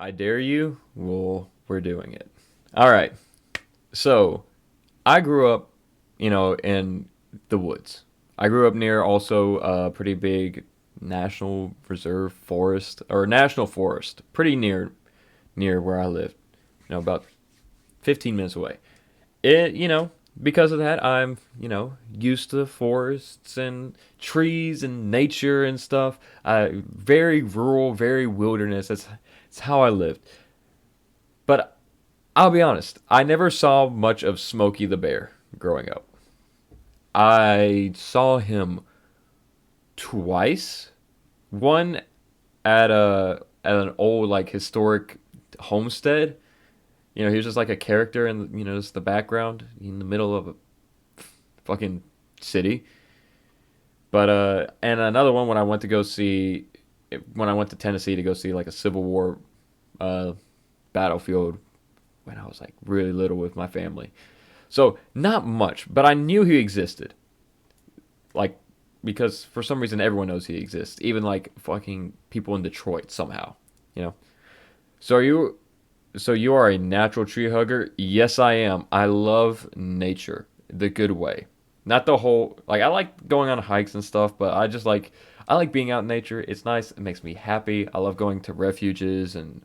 I dare you. Well, we're doing it. All right. So, I grew up, in the woods. I grew up near also a pretty big national reserve forest or national forest, pretty near where I lived. About 15 minutes away. Because of that, I'm, used to forests and trees and nature and stuff. Very rural, very wilderness. That's how I lived. But I'll be honest, I never saw much of Smokey the Bear growing up. I saw him twice. One at an old like historic homestead. He was just like a character in just the background in the middle of a fucking city. But and another one when I went to go see when I went to Tennessee to go see like a Civil War uh battlefield when I was like really little with my family. So not much, but I knew he existed. Like because for some reason everyone knows he exists, even like fucking people in Detroit somehow. You know. So you are a natural tree hugger? Yes, I am. I love nature the good way. Not the whole like I like going on hikes and stuff, but I like being out in nature. It's nice. It makes me happy. I love going to refuges and,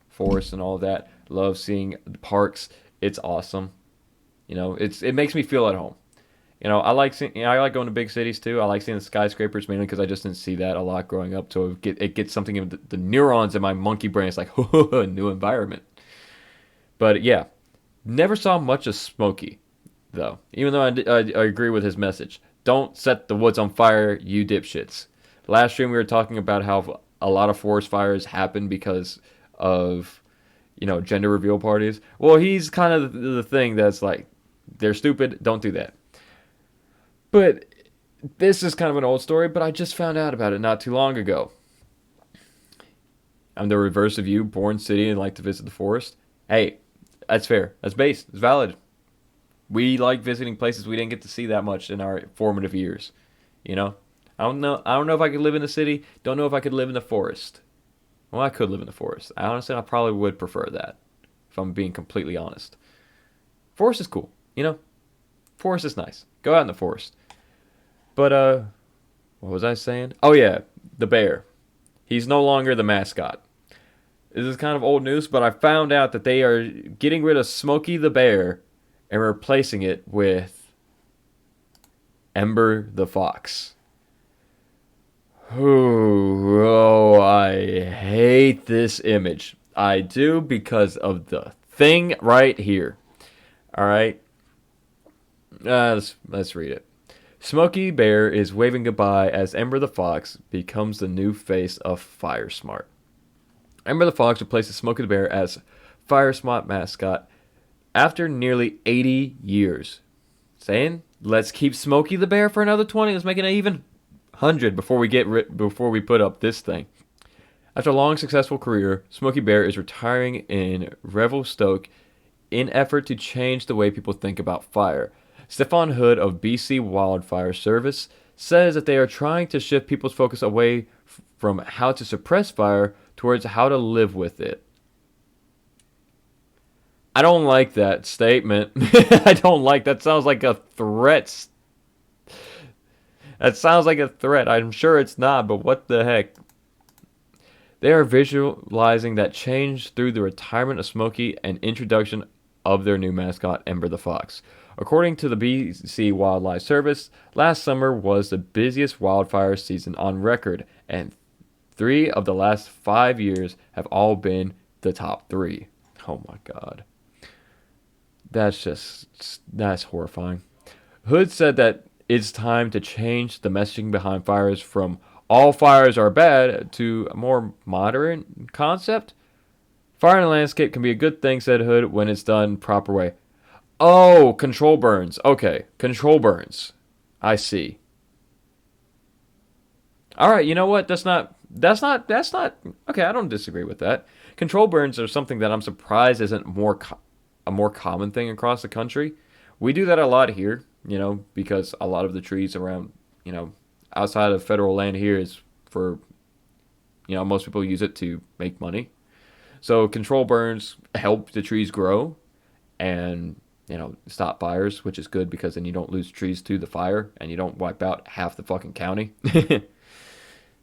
forests and all of that. Love seeing parks. It's awesome. It makes me feel at home. I like going to big cities too. I like seeing the skyscrapers mainly because I just didn't see that a lot growing up. So it gets something in the neurons in my monkey brain. It's like a new environment. But yeah, never saw much of Smokey though. Even though I agree with his message. Don't set the woods on fire, you dipshits. Last stream we were talking about how a lot of forest fires happen because of gender reveal parties. Well, he's kind of the thing that's like they're stupid. Don't do that. But this is kind of an old story, but I just found out about it not too long ago. I'm the reverse of you, born city and like to visit the forest. Hey, that's fair. That's base. It's valid. We like visiting places we didn't get to see that much in our formative years. You know? I don't know if I could live in the city. Don't know if I could live in the forest. Well, I could live in the forest. I probably would prefer that. If I'm being completely honest. Forest is cool, Forest is nice. Go out in the forest. But what was I saying? Oh yeah, the bear. He's no longer the mascot. This is kind of old news, but I found out that they are getting rid of Smokey the bear and replacing it with Ember the fox. Ooh, oh, I hate this image. I do because of the thing right here. All right, let's read it. Smokey Bear is waving goodbye as Ember the Fox becomes the new face of Fire Smart. Ember the Fox replaces Smokey the Bear as Fire Smart mascot after nearly 80 years. Saying, let's keep Smokey the Bear for another 20. Let's make it even 100 before we put up this thing. After a long successful career, Smokey Bear is retiring in Revelstoke in effort to change the way people think about fire. Stefan Hood of BC Wildfire Service says that they are trying to shift people's focus away from how to suppress fire towards how to live with it. I don't like that statement. I don't like that. Sounds like a threat. That sounds like a threat. I'm sure it's not, but what the heck? They are visualizing that change through the retirement of Smokey and introduction of their new mascot, Ember the Fox. According to the BC Wildlife Service, last summer was the busiest wildfire season on record, and 3 of the last 5 years have all been the top 3. Oh my god. That's horrifying. Hood said that it's time to change the messaging behind fires from all fires are bad to a more modern concept. Fire in the landscape can be a good thing, said Hood, when it's done proper way. Oh, control burns. Okay, control burns. I see. All right, you know what? That's not. Okay, I don't disagree with that. Control burns are something that I'm surprised isn't a more common thing across the country. We do that a lot here, because a lot of the trees around, outside of federal land here is for, most people use it to make money. So control burns help the trees grow and stop fires, which is good because then you don't lose trees to the fire and you don't wipe out half the fucking county.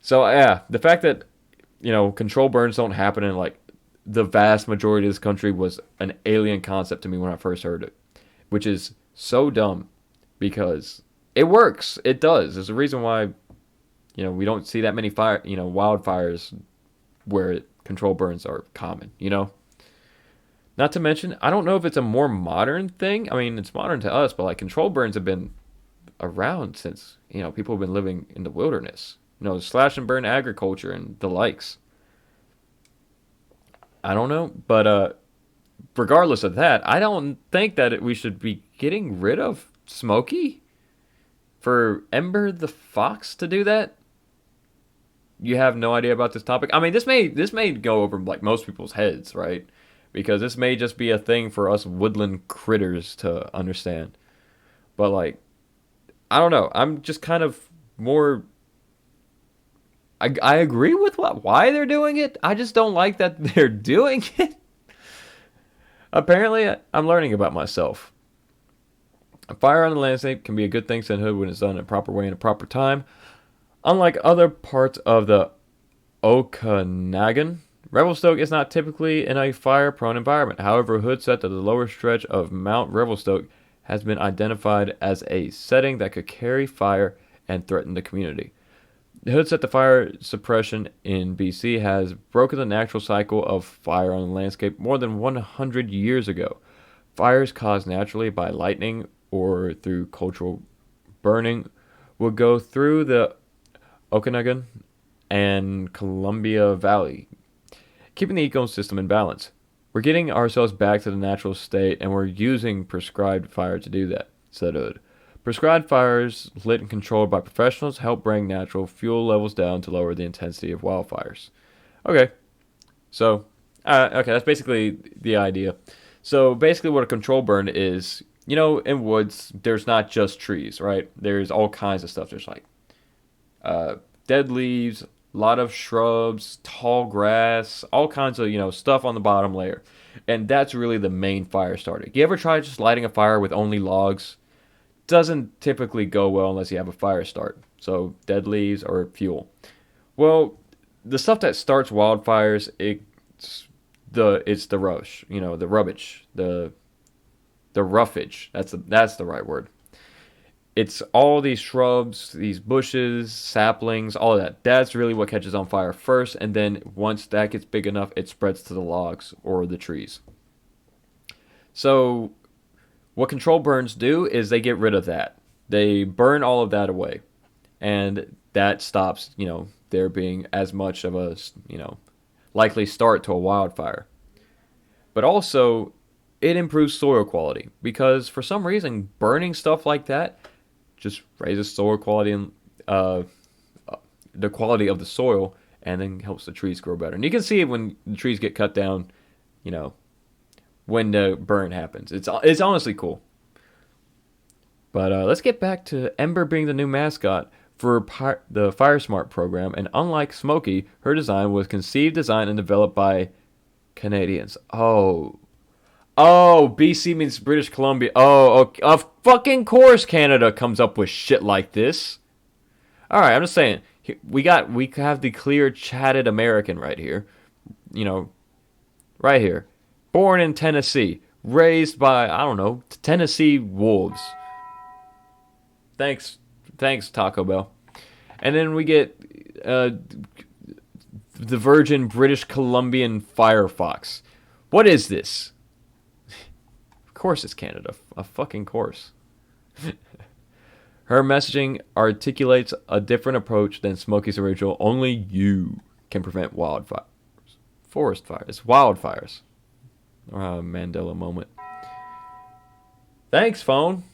So yeah, the fact that control burns don't happen in like the vast majority of this country was an alien concept to me when I first heard it, which is so dumb because it works. It does. There's a reason why we don't see that many wildfires where control burns are common. Not to mention, I don't know if it's a more modern thing. I mean, it's modern to us, but like control burns have been around since people have been living in the wilderness. Slash and burn agriculture and the likes. I don't know, but regardless of that, I don't think that we should be getting rid of Smokey for Ember the Fox to do that. You have no idea about this topic. I mean, this may go over like most people's heads, right? Because this may just be a thing for us woodland critters to understand. But like, I don't know. I'm just kind of more. I agree with why they're doing it. I just don't like that they're doing it. Apparently, I'm learning about myself. A fire on the landscape can be a good thing, said Hood, when it's done in a proper way in a proper time. Unlike other parts of the Okanagan, Revelstoke is not typically in a fire-prone environment. However, Hood said that the lower stretch of Mount Revelstoke has been identified as a setting that could carry fire and threaten the community. Hood said the fire suppression in BC has broken the natural cycle of fire on the landscape more than 100 years ago. Fires caused naturally by lightning or through cultural burning will go through the Okanagan and Columbia Valley, keeping the ecosystem in balance. We're getting ourselves back to the natural state, and we're using prescribed fire to do that, said Hood. Prescribed fires lit and controlled by professionals help bring natural fuel levels down to lower the intensity of wildfires. Okay, so, that's basically the idea. So basically what a control burn is, in woods, there's not just trees, right? There's all kinds of stuff. There's like dead leaves, a lot of shrubs, tall grass, all kinds of, stuff on the bottom layer. And that's really the main fire starter. You ever try just lighting a fire with only logs? Doesn't typically go well unless you have a fire start. So dead leaves or fuel. Well, the stuff that starts wildfires, it's the rush, the rubbish, the roughage. That's the right word. It's all these shrubs, these bushes, saplings, all of that. That's really what catches on fire first, and then once that gets big enough, it spreads to the logs or the trees. So what control burns do is they get rid of that. They burn all of that away. And that stops, there being as much of a, likely start to a wildfire. But also, it improves soil quality because for some reason, burning stuff like that just raises soil quality and the quality of the soil and then helps the trees grow better. And you can see it when the trees get cut down, when the burn happens. It's honestly cool. But let's get back to Ember being the new mascot for the Fire Smart program. And unlike Smokey, her design was conceived, designed, and developed by Canadians. Oh, BC means British Columbia. Oh, okay. Of fucking course Canada comes up with shit like this. All right, I'm just saying. We have the clear chatted American right here. Right here. Born in Tennessee, raised by, I don't know, Tennessee wolves. Thanks Taco Bell. And then we get the virgin British Columbian firefox. What is this? Of course it's Canada. A fucking course. Her messaging articulates a different approach than Smokey's original. Only you can prevent wildfires. Forest fires. Wildfires. Mandela moment. Thanks, phone.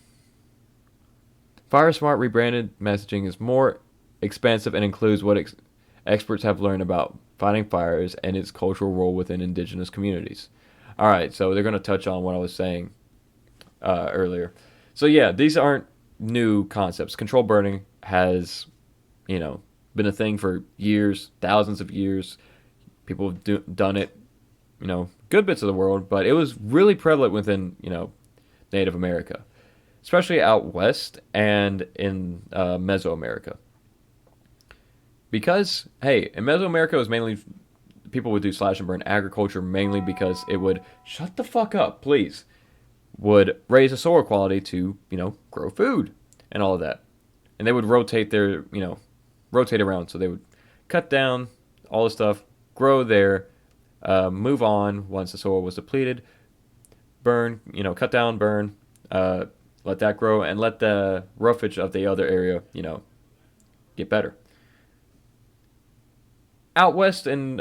FireSmart rebranded messaging is more expansive and includes what experts have learned about fighting fires and its cultural role within indigenous communities. All right, so they're going to touch on what I was saying earlier. So yeah, these aren't new concepts. Control burning has, been a thing for years, thousands of years. People have done it good bits of the world, but it was really prevalent within, Native America, especially out west and in Mesoamerica. Because, hey, in Mesoamerica, it was mainly people would do slash and burn agriculture mainly because it would shut the fuck up, please. Would raise the soil quality to, grow food and all of that. And they would rotate around. So they would cut down all the stuff, grow there, move on once the soil was depleted, burn, cut down, burn, let that grow, and let the roughage of the other area, get better. Out west and,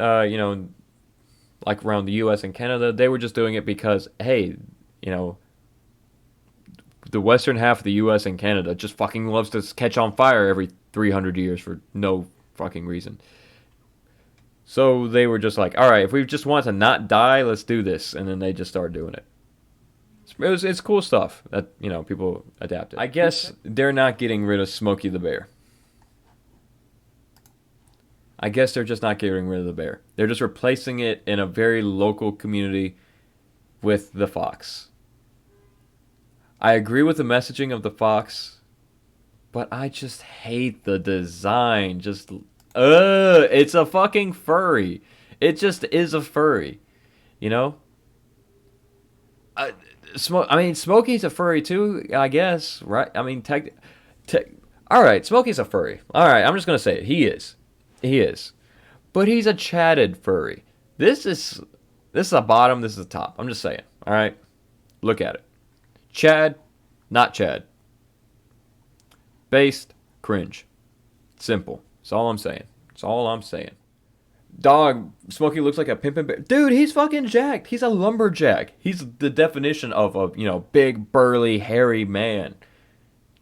like around the U.S. and Canada, they were just doing it because, hey, you know, the western half of the U.S. and Canada just fucking loves to catch on fire every 300 years for no fucking reason. So they were just like, all right, if we just want to not die, let's do this, and then they just started doing it. It's cool stuff that people adapted. I guess they're not getting rid of Smokey the Bear. I guess they're just not getting rid of the bear. They're just replacing it in a very local community with the fox. I agree with the messaging of the fox, but I just hate the design. It's a fucking furry. It just is a furry, you know. Smokey's a furry too, I guess, right? I mean, all right, Smokey's a furry. All right, I'm just gonna say it. He is. He is. But he's a chatted furry. This is a bottom, this is a top. I'm just saying. Alright? Look at it. Chad, not Chad. Based, cringe. Simple. That's all I'm saying. That's all I'm saying. Dog, Smokey looks like a pimpin' bear. Dude, he's fucking jacked. He's a lumberjack. He's the definition of a, big, burly, hairy man.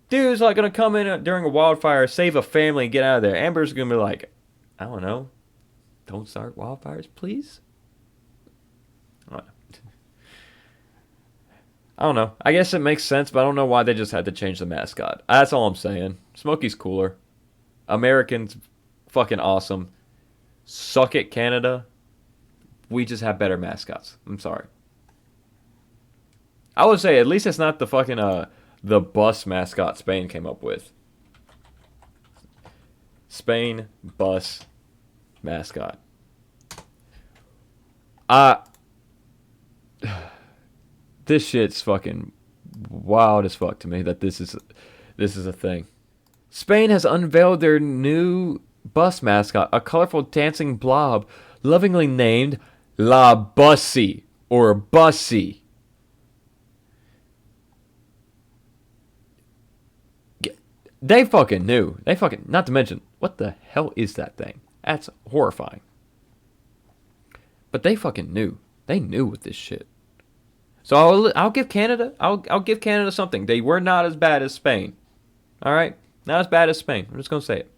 Dude's like gonna come in during a wildfire, save a family, and get out of there. Amber's gonna be like, I don't know. Don't start wildfires, please? I don't know. I guess it makes sense, but I don't know why they just had to change the mascot. That's all I'm saying. Smokey's cooler. Americans, fucking awesome. Suck it, Canada. We just have better mascots. I'm sorry. I would say at least it's not the fucking the bus mascot Spain came up with. Spain bus mascot. This shit's fucking wild as fuck to me that this is a thing. Spain has unveiled their new bus mascot, a colorful dancing blob lovingly named La Bussy or Bussy. They fucking knew. Not to mention, what the hell is that thing? That's horrifying. But they fucking knew. They knew with this shit. So I'll give Canada. I'll give Canada something. They were not as bad as Spain. All right, not as bad as Spain. I'm just gonna say it.